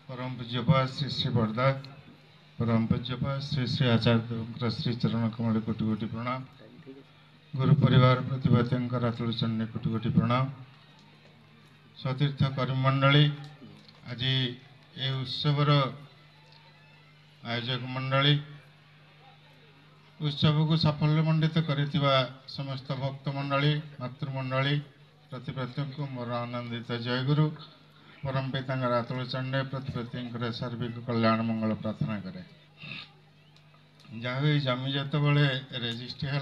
परम पूज्यपाद श्री श्री बरदा परम पूज्यपाद श्री श्री आचार्य श्री चरण कमल कोटि कोटि प्रणाम। गुरु परिवार प्रतिभाती आतुल चरण कोटि कोटि प्रणाम। सतीर्थ कर्ममंडली आज ये उत्सवर आयोजक मंडली उत्सव को साफल्यमंडित करिथिबा समस्त भक्त मंडली मातृमंडली प्रतिभाती को मोर आनंदित जय गुरु परम पिता आतुल चंडे प्रतिपति सार्विक कल्याण मंगल प्रार्थना करे। जहाँ जमी जो रेजिस्ट है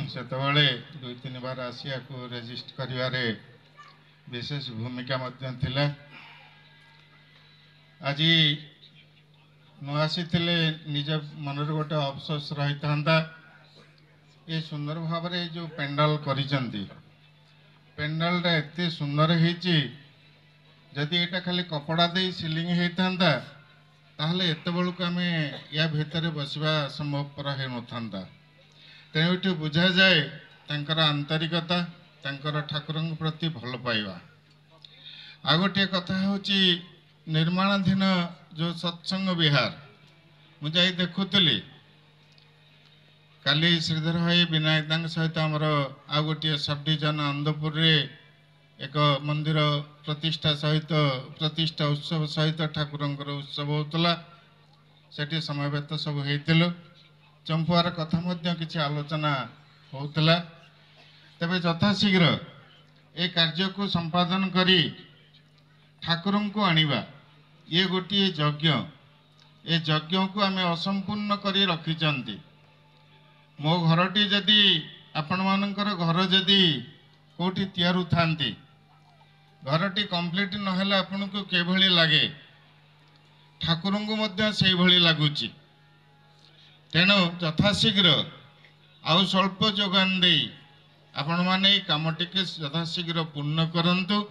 से दुई तीन बार आसिया को रेजिस्ट करिवारे विशेष भूमिका थिला। आज न आसी निज मन गोटे अफसोस रही था ये सुंदर भाव जो पेंडाल करिसेंती पेंडाल एते सुंदर होती जदि एटा खाली कपड़ा दे सिलिंग होता ताहले एत बेलू आम या भितर बसवा संभवपर हो ना। तेणु ये बुझा जाए तांकर आंतरिकता तांकर ठाकुर प्रति भल पाइबा। आ गोटे कथा होची निर्माणाधीन जो सत्संग विहार मुझे देखुली काली श्रीधर भाई विनायक सहित आमर आ गोटे सब डिविजन आनंदपुर रे एक मंदिर प्रतिष्ठा सहित प्रतिष्ठा उत्सव सहित ठाकुर उत्सव होता सेठी समवेत सब होइतिलु। चंपुआर कथा मध्य किछि आलोचना होउतला। तबे यथाशीघ्र ए कार्य को संपादन करी ठाकुर को आनिबा ये गोटे यज्ञ ए यज्ञ को आमे असंपूर्ण करी रखिचंती। मो घरटी जदि आपण मानकर घर जदि कोठी तैयार थांती घरटी कंप्लीट नहेला आपन को के भली लागे ठाकुर को मध्य से भली लागुची। तेणु यथाशीघ्र आउ स्वल्प जोगान दे आपण माने कामटी के यथाशीघ्र पूर्ण करंतु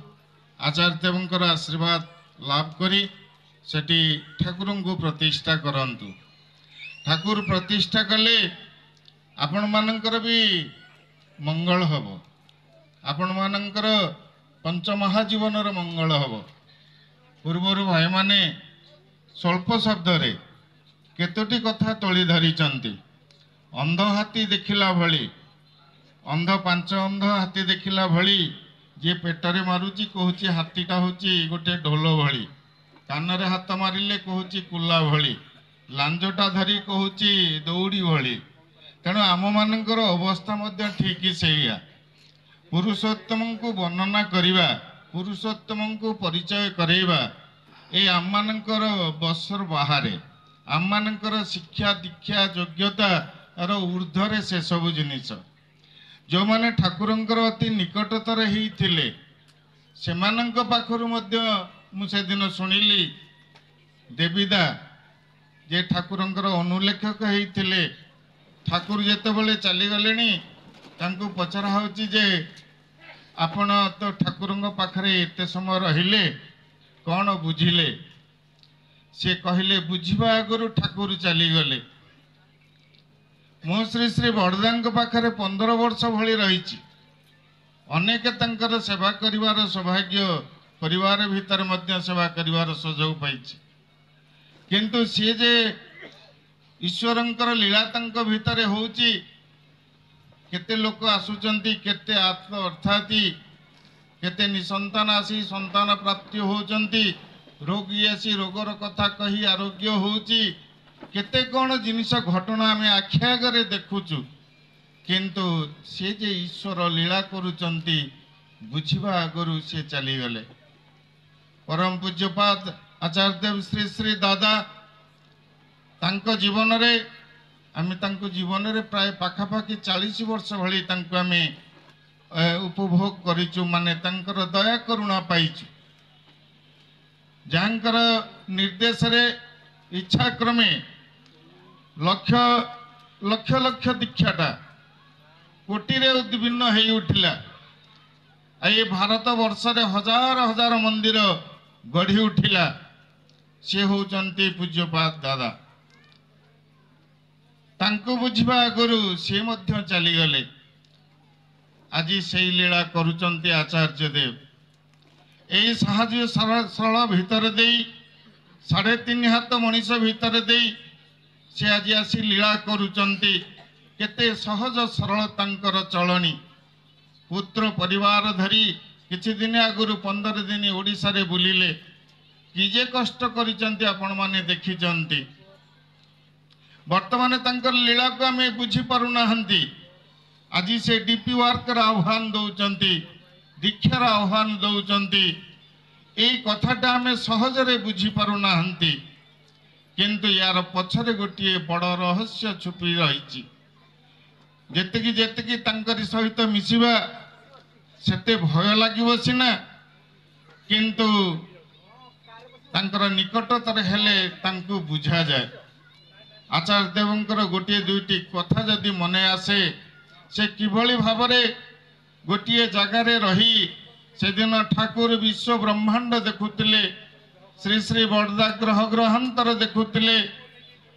आचार्यदेवंकर आशीर्वाद लाभ करी सेठी ठाकुर को प्रतिष्ठा करंतु। ठाकुर प्रतिष्ठा कले आपण मानकर भी मंगल हबो आपण मानकर पंचमहाजीवन मंगल हम। पूर्वर भाई माने स्वल्प शब्द रे केतोटी कथा तोली धरिचंती। अंध हाथी देखिला भली अंध पांच अंध हाथी देखिला भली जे पेटरे मारुची कहूची हाथीटा होची गोटे ढोल भली कानरे हाथ मारिले कहूची कुला भली लांजटा धरी कहूची दौड़ी भली। तेणु आम मानकर अवस्था मध्य ठीक सेया पुरुषोत्तम को वर्णना करिबा पुरुषोत्तम को परिचय करेबा ए आम मानकर बसर बाहरे आम मानकर शिक्षा दीक्षा योग्यता रो ऊर्ध्वरे से सब जिनिस जो माने ठाकुरंकर अति निकटतर होइथिले सेमानंक पाखरु मध्य मु से दिन सुनिली देवीदा जे ठाकुरंकर अनुलेखक होइथिले ठाकुर जेतेबेले चली गलेनी तांको पचरा होची जे आपण तो ठाकुर पाखरे एते समय रहिले कौन बुझिले से कहले बुझिबा आगरु ठाकुर चली गले। मो श्री श्री बड़दा पाखरे 15 वर्ष भली रही अनेक तंकर सेवा करिवार सौभाग्य परिवार भीतर मध्य सेवा करिवार सुजोग पाइछि किंतु सी जे ईश्वरंकर लीला तंक भीतर होउची केते लोक आसुचंती केते आत्म अर्थाती केते निसंतान आसी संतान प्राप्ति होचंती रोगी आसी रोगर कथा कही आरोग्य होउची केते कौन जिनिस घटना आमे आखि आगरे देखुचु किंतु से जे ईश्वर लीला करुचंती बुझिबा आगरु से चली गले। परम पूज्यपाद आचार्यदेव श्री श्री दादा तांको जीवन रे आमे तांको जीवन रे प्राय पाखापाखि 40 वर्ष भली तांको आमे उपभोग करिचु माने तांकर दया करुणा पाइचु जानकर निर्देश रे इच्छा क्रमे लक्ष लक्ष लक्ष दीक्षाटा कोटी रे उद्भिन्न हेई उठिला। ये भारत वर्ष रे हजार हजार मंदिर गढ़ी उठिला से होचंती पूज्यपाद दादा तांको बुझिबा आगरु से मध्य चली गले। आज से लीला करुचंती आचार्य देव এই সাহায্য ସରଳ ଭିତରେ ଦେଇ 3.5 ହାତ ମଣିଷ ଭିତରେ ଦେଇ ସେ ଆଜି ଆସି ଲୀଳା କରୁଛନ୍ତି। କେତେ ସହଜ ସରଳ ତାଙ୍କର ଚଳଣି। ପୁତ୍ର ପରିବାର ଧରି କିଛି ଦିନ ଆଗରୁ 15 ଦିନ ଓଡ଼ିଶାରେ ବୁଲିଲେ। କି ଯେ କଷ୍ଟ କରିଛନ୍ତି ଆପଣମାନେ ଦେଖିଛନ୍ତି। ବର୍ତ୍ତମାନ ତାଙ୍କର ଲୀଳାକୁ ଆମେ ବୁଝିପାରୁନାହାନ୍ତି। ଆଜି ସେ ଡିପି ୱାର୍କର ଆହ୍ୱାନ ଦେଉଛନ୍ତି, ଦୀକ୍ଷାର ଆହ୍ୱାନ ଦେଉଛନ୍ତି। এই কথাটা ଆମେ ସହଜରେ ବୁଝିପାରୁନାହାନ୍ତି, କିନ୍ତୁ ୟାର ପଛରେ ଗୋଟିଏ ବଡ଼ ରହସ୍ୟ ଛୁପି ରହିଛି। ଯେତିକି ଯେତିକି ତାଙ୍କରି ସହିତ ମିଶିବା ସେତେ ଭୟ ଲାଗିବ ସିନା, କିନ୍ତୁ ତାଙ୍କର ନିକଟତର ହେଲେ ତାଙ୍କୁ ବୁଝାଯାଏ। ଆଚାର୍ଯ୍ୟ ଦେବଙ୍କର ଗୋଟିଏ ଦୁଇଟି କଥା ଯଦି ମନେ ଆସେ, ସେ କିଭଳି ଭାବରେ ଗୋଟିଏ ଜାଗାରେ ରହି ସେଦିନ ଠାକୁର ବିଶ୍ୱ ବ୍ରହ୍ମାଣ୍ଡ ଦେଖୁଥିଲେ, ଶ୍ରୀ ଶ୍ରୀ ବଡ଼ଦା ଗ୍ରହ ଗ୍ରହାନ୍ତର ଦେଖୁଥିଲେ।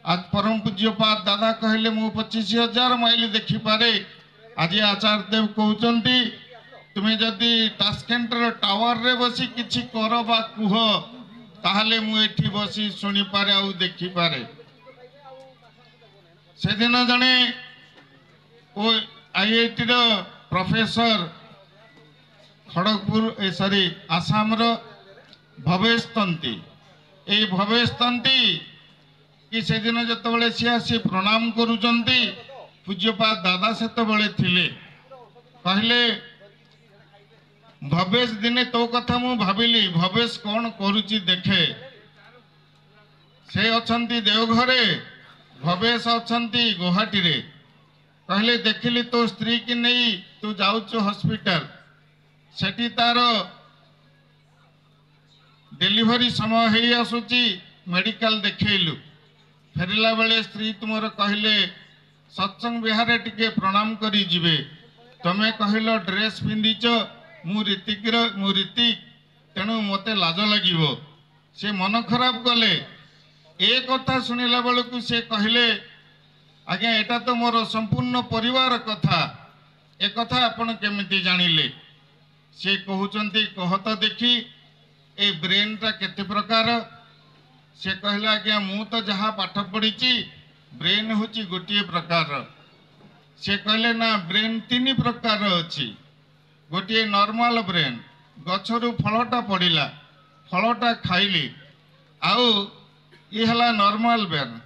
आज परम पूज्यपाद दादा कहले मु 25,000 माइल देखिपारे। आज आचार्य देव कहते तुम्हें जदि टास्केंटर टावर रे बसी किछि कर बा कुह ताहले मु एठी बसी सुनी पारे आउ देखि पारे। से दिन जने ओ आईआईटी रो प्रोफेसर खड़गपुर सॉरी आसाम रो भवेश तंती ए भवेश तंती कि से दिन जिते सी आसी प्रणाम करुचंती पूज्यपाद दादा सेतबेले थिले कहले भवेश दिने तो कथा मु भाविली भवेश कौन करुची देखे। से अछंती देवघरे भवेश अछंती गुवाहाटी रे। कहले देखिली तो स्त्री की नहीं तू जाउचो हॉस्पिटल सेठी तार डेलीवरी समय हे आसुची मेडिकल देखैलु फेरला बेले स्त्री तुमर कहले सत्संग विहार टिके प्रणाम करी जिवे तमे कहलो ड्रेस पिंधिच मु ऋतिक तेणु मते लाज लगिवो। से मन खराब कले ए कथा सुनिला बेलू से कहले आज्ञा एटा तो मोर संपूर्ण परिवार कथा ए कथा आपण केमिति जानिले। से कहउचंती कहत देखी ए ब्रेन टा केते प्रकार। से कहला आज्ञा मु तो जहाँ पाठ पढ़ी ब्रेन हूँ गोटे प्रकार। से कहले ना ब्रेन 3 प्रकार अच्छी। गोटे नॉर्मल ब्रेन गछरु फलटा पड़िला फलटा खाइली आउ ये हला नॉर्मल ब्रेन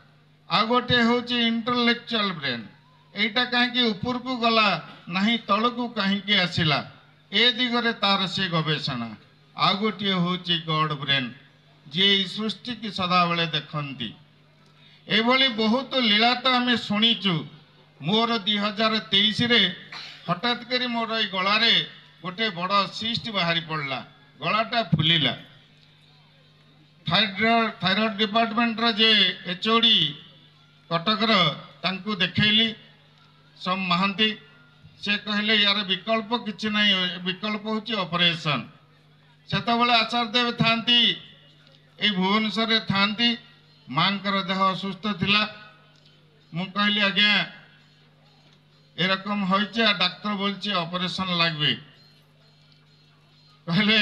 आ गोटे हूँ इंटेलेक्चुअल ब्रेन एटा कहीं ऊपर को गला नहीं तल को कहीं आसला ए दिगरे तार से गवेषणा आ गोटे हूँ गॉड ब्रेन जे सृष्टि की सदा बेले देखती। एभली बहुत लीला तो आम शुणीचु। मोर 2023 रे हठात करी मोर ई गलारे गोटे बड़ सिस्ट बाहरी पड़ला गलाटा फुलिला। थायरॉइड डिपार्टमेंट रो जे एचओडी कटकर तांकु देखैली सम महांती। से कहले यार विकल्प किछि नहीं विकल्प होची ऑपरेशन। सेतबेले आचार्य देव थांती ए भुवनेश्वर थांती मांकर देह असुस्थ थिला। मु कहली आज्ञा ए रकम होइचे डॉक्टर बोलचे ऑपरेशन लागबे। कहले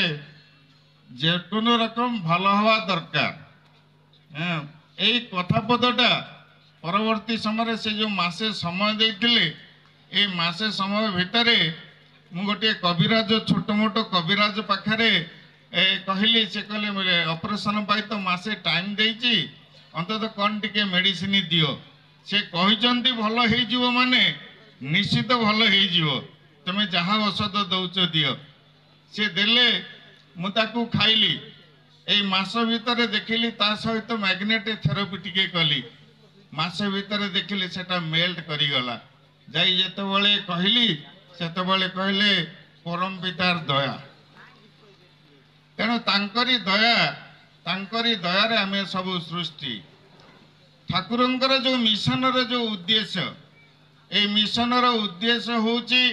जे कोनो रकम भलो हवा दरकार। ए कथा पदटा परवर्ती समय से जो मासे समय देथिले ए मासे समय भितरे मु गोटे कविराज छोट मोटो कविराज पाखरे कहली। से कहले मेरे ऑपरेशन पाई तो मासे टाइम देइची अंतत कौन टिके मेडिसिन दियो। से कहिचंती भलो हे जीवो माने निश्चित भलो हे जीवो तमे जहा औषध दउच दियो। से देले मु ताकू खाइली ए मास भितरे देखिली ता सहित मैग्नेटिक थेरेपी टिके कली मास भितरे देखिली सेटा मेल्ट करी गला। जाई जेतेबेले कहली सेतेबेले कहले परम पितार दया। तेणु तांकरी दया रे आमे सब सृष्टि ठाकुरंकर जो मिशन रे जो उद्देश्य ए मिशन रो उद्देश्य होची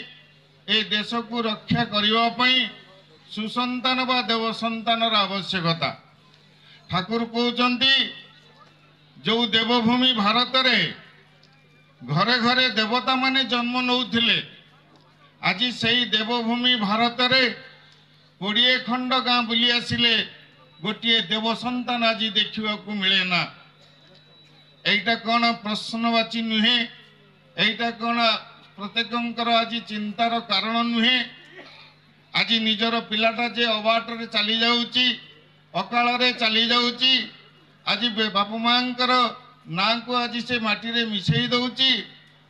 ए देश को रक्षा करिवा पई सुसंतान बा देव संतान रा आवश्यकता। ठाकुर कहउचंती जो देवभूमि भारत रे घरे घरे देवता माने जन्म नउथिले आज सेई देवभूमि भारत रे कोड़े खंड गाँ बुली आसिले गोटे देव सन्तान आज देखा मिले ना। एटा कौन प्रश्नवाची नुहे, एटा कौन प्रत्येक आज चिंतार कारण नुहे। आज निजर पिलाटा जे अबाटर चली जाऊची, अकाल चली जाऊची, आज बापा मांकर ना को आज से माटी रे मिसई दउची।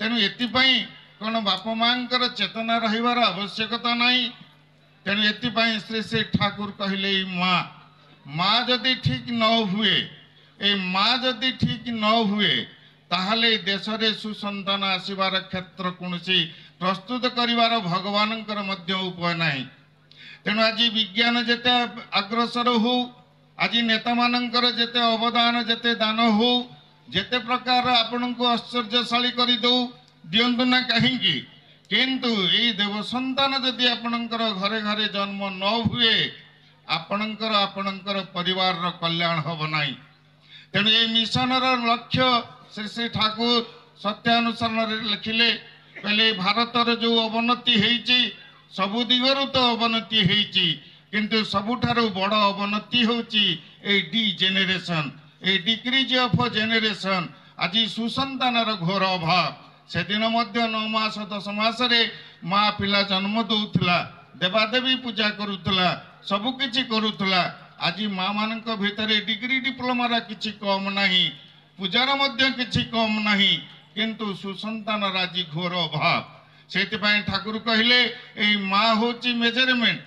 तेणु एतिपाई कौन बापा मांकर चेतना रहिबार आवश्यकता नहीं। तेणु एतिपाई श्री श्री ठाकुर कहले माँ माँ जदि ठीक न हुए, ए माँ जदि ठीक न हुए ताहले देश रे सुसंतान आसीबार क्षेत्र कोनसी प्रस्तुत करिवार भगवानंकर मध्य उपाय नहीं। तेणु आज विज्ञान जेते अग्रसर हो, आज नेता मानकर जेते अवदान जेते दान हो, जेते प्रकार आपण को आश्चर्यशाली करी दो दियंतु ना कहीं किंतु ये देव संतान जदि आपणकर घरे घरे जन्म न हुए आपणकर आपणकर परिवार रो कल्याण हब नाही। तेणु ये मिशन रो लक्ष्य श्री श्री ठाकुर सत्यानुसरण लिखिले। पहले भारतर जो अवनति हेची सबु दिगरु तो अवनति हेची, किंतु सबुठारु बड़ अवनति होची A D generation, A decrease of generation. आज सुसंतानर घोर अभाव। से दिन मध्य 9 मास 10 मास रे माँ पिला जन्म दउथला, देवादेवी पूजा करुथला, सबु किछि करुथला। आज माँ मानक भितरे डिग्री डिप्लोमा रा किछि कम नहीं, पूजार मध्य किछि कम नहीं, किंतु सुसंतान राजी घोर अभाव। सेतिपाई ठाकुर कहले ए माँ होची मेजरमेंट,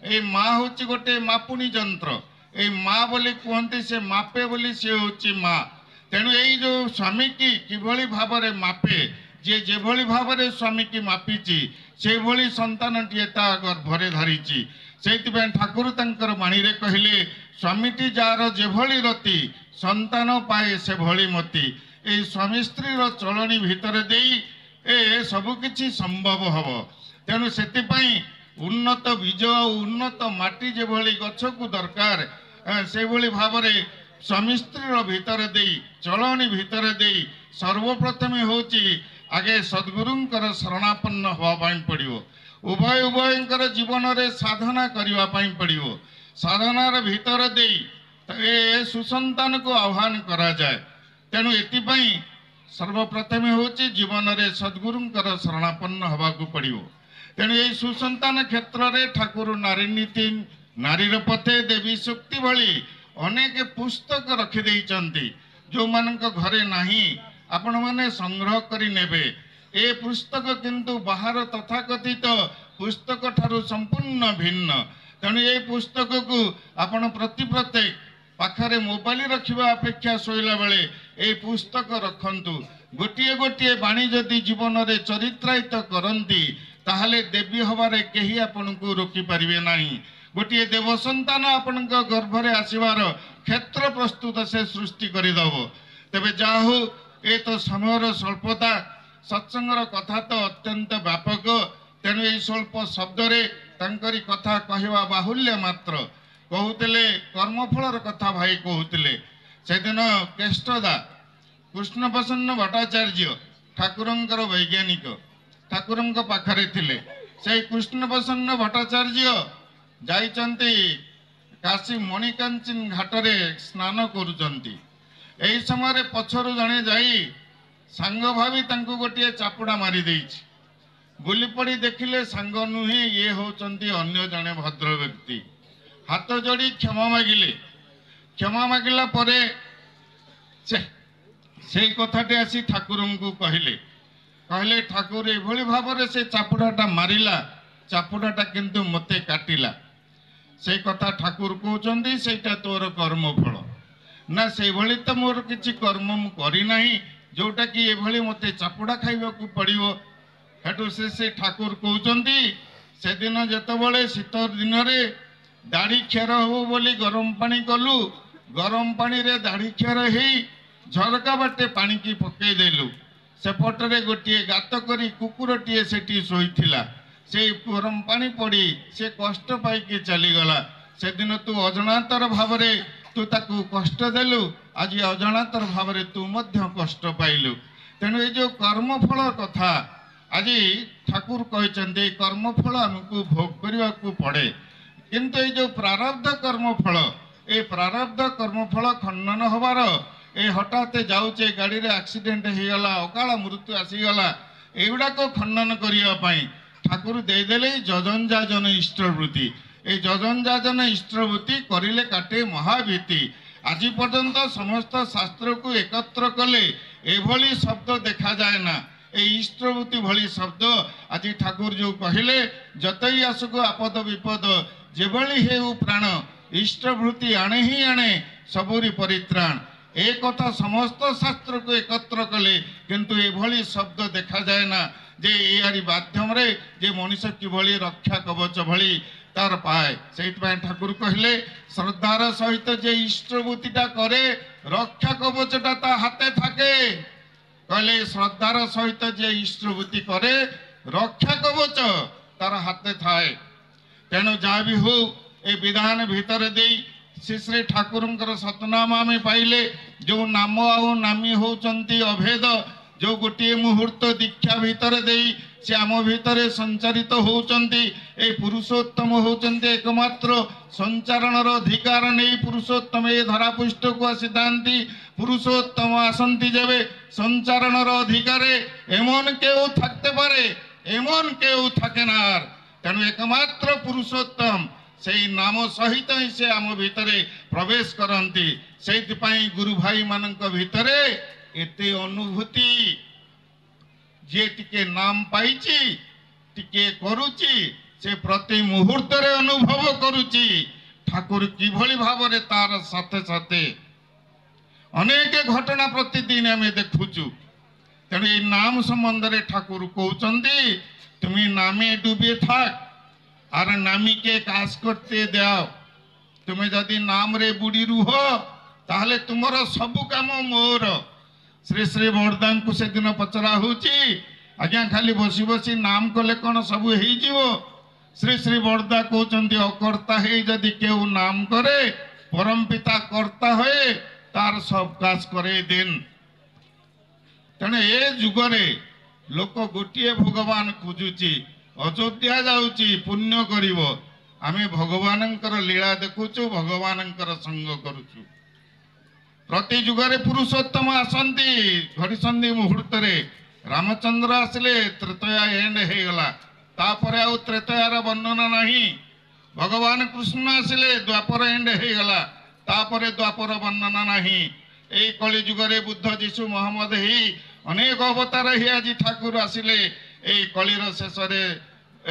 ए माँ होची गोटे मापुनी जंत्र। ए माँ बोली कहते से मापे बोली से होची माँ। तेणु यही जो स्वामी की किभली भावरे मापे, जे जेभली भावरे स्वामी की मापीची से भली संतानटी ता गर्भरे धरिची। सेतिपाई ठाकुर तंकर बाणी रे कहले स्वामीटी जार जेभली रति संतान पाए से भली मती। ए स्वामी स्त्री रो चलनी भितर देई ए सबु किछि संभव हबो। तेणु सेतिपाई उन्नत बीज उन्नत माटी जेभली गछ को दरकार से भली भावरे स्वामी स्त्री भितर देई चलनी भितर देई सर्वप्रथम होची आगे सद्गुरुंकर शरणापन्न होवा पड़िवो। उभय उभयंकर जीवन रे साधना करिवा पई पड़िवो। साधनार भितर देई ए सुसंतान को आह्वान करा जाए। तेणु एतिपाई सर्वप्रथम होची जीवन रे सद्गुरुंकर शरणापन्न होवाकू पड़िवो। तेणु ए सुसंतान क्षेत्र रे ठाकुर नारी नीति नारीर पथे देवी शक्ति भली अनेक पुस्तक रखी देइचंती। जो मानक घरे नहीं आपण माने संग्रह करी नेबे। ए पुस्तक किंतु बाहर तथाकथित पुस्तक ठारू संपूर्ण भिन्न। तेणु ए पुस्तक को आपण प्रति प्रत्येक पाखरे मोबाइल रखिबा अपेक्षा सोइला बेले ए पुस्तक रखंतु। गोटिए गोटिए बाणी जदि जीवन रे चरित्रायित करंती ताहले देवी हबारे केही आपण को रोकी परिबे नाही। गोटे देव संतान आपण गर्भरे आसबार क्षेत्र प्रस्तुत से सृष्टि करदेव। तेबे जाहु ए तो समय स्वल्पता सत्संगर कथा तो अत्यंत व्यापक। तेणु ये स्वल्प शब्द रे तांकरी कथा कहवा बाहुल्य मात्र। कहूतिले कर्मफलर कथा भाई कहूतिले। से दिन केष्टदा कृष्ण प्रसन्न भट्टाचार्य ठाकुरंकर वैज्ञानिक ठाकुरंक पाखरे थिले। से कृष्ण प्रसन्न भट्टाचार्य जाइचंती काशी मणिकांचन घाटरे स्नान करुचंती। एही समय पछरु जणे जाई सांग भावी तांको गोटे चापुड़ा मारी देइछि। बुली पड़ी देखिले सांग नुहे ये होचंती अन्य जणे भद्र व्यक्ति। हाथ जोड़ी क्षमा मागिले। क्षमा मागिला परे से कथाटे आसी ठाकुरंकु कहले। कहले ठाकुर एभली भावरे से चापुड़ाटा मारिला, चापुड़ाटा किंतु मते काटिला। से कथा ठाकुर कहउचंदी सेटा तोर कर्मफल ना। से भली तो मोर किछि कर्म मु करि नाही जोटा कि एभली मते चापुड़ा खाइबा को पड़िवो। हेतु से ठाकुर कहउचंदी से दिन जेतबेले शीत दिन रे दाढ़ी खेर हो बोली गरम पानी कलु, गरम पानी रे दाढ़ी खेर हेई झरका बाटे पानी की पकई देलु। सेपटरे गोटे गात करी कुकुरटीए सेठी शोइथिला। से गरम पानी पड़ी से कष्ट पाई चली गला। से दिन तू अजनातर भावरे तू ताकू कष्ट देलु, आज अजनातर भावरे तू मध्य कष्ट पाइलु। तेणु ये जो कर्मफल कथा आज ठाकुर कहते कर्मफल आमको भोग करने को पड़े। किंतु ये जो प्रारब्ध कर्मफल ए प्रारब्ध कर्मफल खंडन हबार ए हठात जाऊे गाड़ी रे एक्सीडेंट हो गला अकाल मृत्यु आसीगला एगुड़ाक खंडन करने ठाकुर देदेले जजन जाजन इष्टवृत्ति ए जजन जाजन इष्टवृत्ति करिले काटे महाभीति आज पर्यंत समस्त शास्त्र को एकत्र कले एभली शब्द देखा जाए ना ए इष्टवृत्ति भली शब्द आज ठाकुर जो कहले जतई आसुक आपद विपद जेभली हेउ प्राण इष्टवृत्ति आणे ही आणे सबुरी परित्राण एक कथा समस्त शास्त्र को एकत्र कले किंतु एभली शब्द देखा जाए ना जे यारी माध्यम रे जे मनुष्य किभली रक्षा कवच भली तार पाए से ठाकुर कहले श्रद्धार सहित जे इष्टवृत्तिटा करे रक्षा कवचटा ता हाथे थाके कहले श्रद्धार सहित जे इष्टवृत्ति करे रक्षा कवच तार हाथे थाए तेणु जहाँ भी हो ए विधान भीतर दे श्री श्री ठाकुर सतनाम आम पाइले जो नाम आउ नामी होचंती अभेद जो गोटे मुहूर्त दीक्षा भीतर दे से आम भीतर संचारित होचंती ए पुरुषोत्तम होचंती एकमात्र संचारणर अधिकार नहीं पुरुषोत्तम ए धरापृष्ठ को आसीथांती पुरुषोत्तम आसंती जेबे संचारणर अधिकार एमन केउ थाकते पारे एमन केउ थाके नार तेणु एकमात्र पुरुषोत्तम से नाम सहित ही से आम भितरे प्रवेश करती से गुरु भाई मानक भितरे एते अनुभूति जे टिके नाम पाइची टिके करुची से प्रति मुहूर्त रे अनुभव करुची ठाकुर किभली भाव रे तार साथे साथे अनेक घटना प्रतिदिन आम देखुचु तेणु ये नाम संबंध रे ठाकुर कहते तुम्हें नामे डूबे थाक आर नामी के काश करते दाओ तुम्हें जदि नाम रे बुड़ी रुह ताहले तुमर सबु काम मोर श्री श्री बरदान को से दिन पचरा होची आज्ञा खाली बसी बसी नाम कले कौन सबू हो श्री श्री बरदा कहते अकर्ता है जदि केउ नाम करे परम पिता कर्ता हुए तार सब काज करे दिन तेणु ए जुगरे लोक गोटे भगवान खोजुची अयोध्या जाऊची पुण्य करिव आमे भगवानंकर लीला देखुचु भगवानंकर संग करुचु प्रति जुगरे पुरुषोत्तम आसंती घड़ीसंधि मुहूर्त रे रामचंद्र आसिले त्रेतया एंड हे गला तापरे आउ त्रेतयार वर्णन नहीं भगवान कृष्ण आसिले द्वापर एंड हे गला तापरे द्वापर वर्णन नहीं ए कली जुगरे बुद्ध जीशु मोहम्मद ही अनेक अवतार ही आज ठाकुर आसिले ए कलीर शेष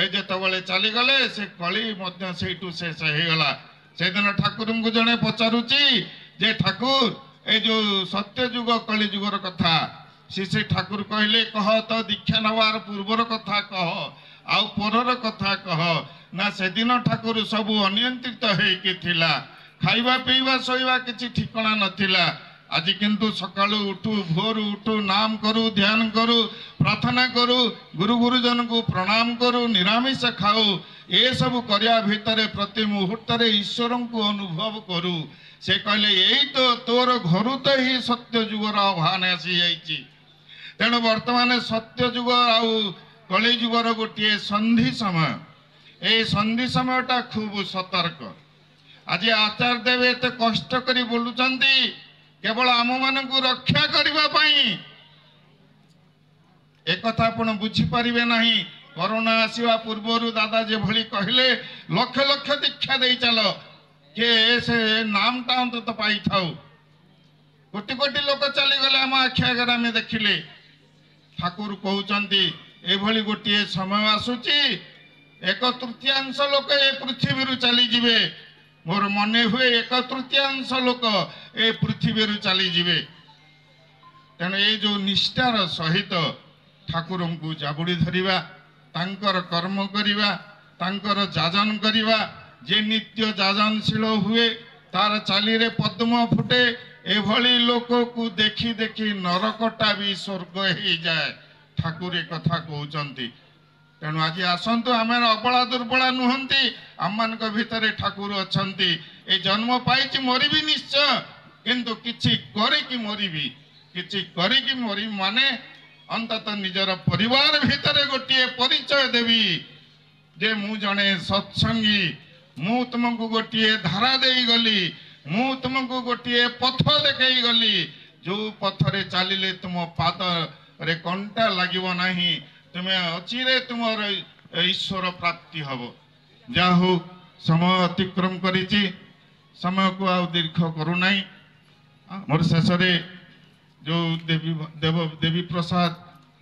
जेतबले चलीगले से कली मध्य सेठू शेष हो गला से दिन ठाकुर को जड़े पचारुची जे ठाकुर ए जो सत्य जुग कली जुगर कथा श्री ठाकुर कहले कह तो दीक्षा नवार पूर्वर कथा कह आउ परर कथा कह ना से दिन ठाकुर सबू अनियंत्रित होइकिथिला खाइबा पीवा सोइबा किछि ठिकाना नथिला आज किंतु सकाळु उठू भोर उठू नाम करू ध्यान करू प्रार्थना करू गुरु गुरुजन को प्रणाम करू निरामिष खाऊ ये सब करिया भितर प्रति मुहूर्त रे ईश्वर को अनुभव करू से कहले यही तो तोर घर तो ही सत्य जुगर आह्वान आसी जाइए तेणु वर्तमान सत्य जुग आउ कली जुगर गोटे संधि समय ए संधि समयटा खूब सतर्क आज आचार्य देव एत कष्ट करी बोलुचंती केवल आम मान को रक्षा करने एक आपण बुझीपारे ना कोरोना आसवा पूर्वर दादा जे भली कहले लक्ष लक्ष दीक्षा दे चल के से नामटा अंत पाई थाऊ कोटि कोटि लोक चलीगले आम आखि आगे आम देखिले ठाकुर कहते एभली गोटे समय आसूची एक तृतीयांश लोक ए पृथ्वी चली जिवे मोर मने हुए एक तृतीयांश लोक ए पृथ्वी चली जिवे तेणु ये जो निष्ठार सहित ठाकुर को जाबुड़ी धरिबा तांकर कर्म करिबा तांकर जाजन करिबा जे नित्य जाजनशील हुए तार चाली रे पद्म फुटे एभली लोक को देखी देखी नरकटा भी स्वर्ग हो जाए ठाकुर एक कथा कहते तेणु आज आसतु आम अबला दुर्बला नुहति आम मान भितर ठाकुर अच्छा ये जन्म पाई मरबी निश्चय किंतु किछि करिकी मरबी किछि करिकी मरबी माने अंतत निजर परिवार भितर गोटे परिचय देवी जे मु जने सत्संगी मु तुमको गोटे धारा दे गली मु तुमको गोटे पथ देखई गली जो पथरे चलिले तुम पाद रे कंटा लागिव नाही तुम्हें अचिरे तुमर ईश्वर प्राप्ति हब जा हो समय अतिक्रम करिछि समय को आ दीर्घ करू नाही मोर शेष जो देवी प्रसाद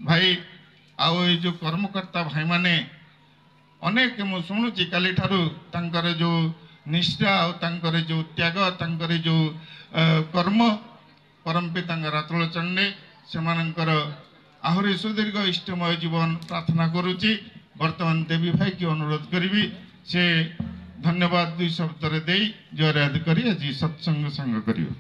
भाई आओ ये जो कर्मकर्ता भाई माने अनेक मु शुणुची काली ठारू तांकर जो निष्ठा और तांकर जो त्याग तांकर जो कर्म परम पिता रातुल चंडे से आहरी सुदीर्घ इष्टमय जीवन प्रार्थना करुची वर्तमान देवी भाई की अनुरोध करी से धन्यवाद दुई शब्द रे दे जयराध करी आज सत्संग संग करियो।